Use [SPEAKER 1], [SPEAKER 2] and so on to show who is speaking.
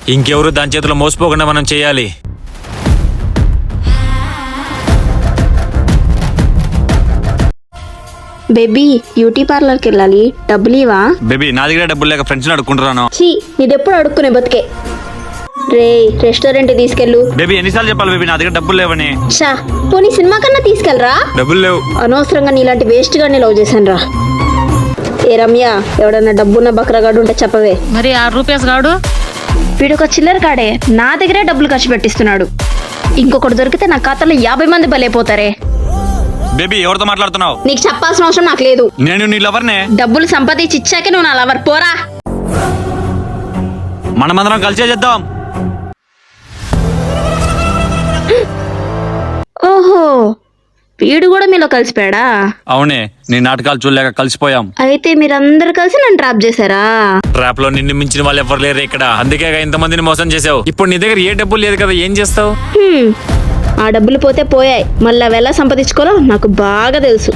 [SPEAKER 1] ఇంకెవరు దాని చేతిలో మోసపోకుండా మనం చేయాలి.
[SPEAKER 2] బేబీ బ్యూటీ పార్లర్కి వెళ్ళాలి, డబ్బులు ఇవా?
[SPEAKER 1] బేబీ నా దగ్గర డబ్బులు లేక ఫ్రెండ్స్ అడుక్కుంటున్నాను.
[SPEAKER 2] చీ, నీదెప్పుడు అడుక్కునే బతికే. రే రెస్టారెంట్ తీసుకెళ్ళు.
[SPEAKER 1] బేబీ ఎన్నిసార్లు చెప్పాలి బేబీ నా దగ్గర డబ్బులు లేవని?
[SPEAKER 2] షా, పోనీ సినిమా కన్నా తీసుకెళ్ళరా.
[SPEAKER 1] డబ్బులు లేవు.
[SPEAKER 2] అనవసరంగా నీలాంటి వేస్ట్ గానే లవ్ చేశాను రా. ఏ రమ్య, ఎవడన్నా డబ్బున్న బక్రగాడు ఉంటే చెప్పవే.
[SPEAKER 3] మరి 6 రూపాయస్ గాడు
[SPEAKER 2] వీడొక చిల్లర కాడే, నా దగ్గరే డబ్బులు ఖర్చు పెట్టిస్తున్నాడు. ఇంకొకటి దొరికితే నా ఖాతాలో 50 మంది బలైపోతారే.
[SPEAKER 1] బేబీ ఎవరితో మాట్లాడుతున్నావు?
[SPEAKER 2] నీకు చెప్పాల్సిన అవసరం నాకు లేదు.
[SPEAKER 1] నేను నీ లవర్నే.
[SPEAKER 2] డబ్బులు సంపాదించి ఇచ్చాకే నువ్వు నా లవర్. పోరా.
[SPEAKER 1] మనమందరం కలిసే చేద్దాం.
[SPEAKER 2] ఓహో, వీడు కూడా మీలో కలిసిపోయాడా?
[SPEAKER 1] అవునే, నీ నాటకాలు చూడలేక కలిసిపోయాం.
[SPEAKER 2] అయితే మీరందరూ కలిసి నన్ను ట్రాప్ చేశారా?
[SPEAKER 1] ట్రాప్ లో నిన్ను మించిన వాళ్ళు ఎవరు లేరు ఇక్కడ, అందుకే ఇంతమందిని మోసం చేసావు. ఇప్పుడు నీ దగ్గర ఏ డబ్బులు లేదు కదా, ఏం చేస్తావు?
[SPEAKER 2] ఆ డబ్బులు పోతే పోయాయి, మళ్ళీ అవి ఎలా సంపాదించుకోవాలో నాకు బాగా తెలుసు.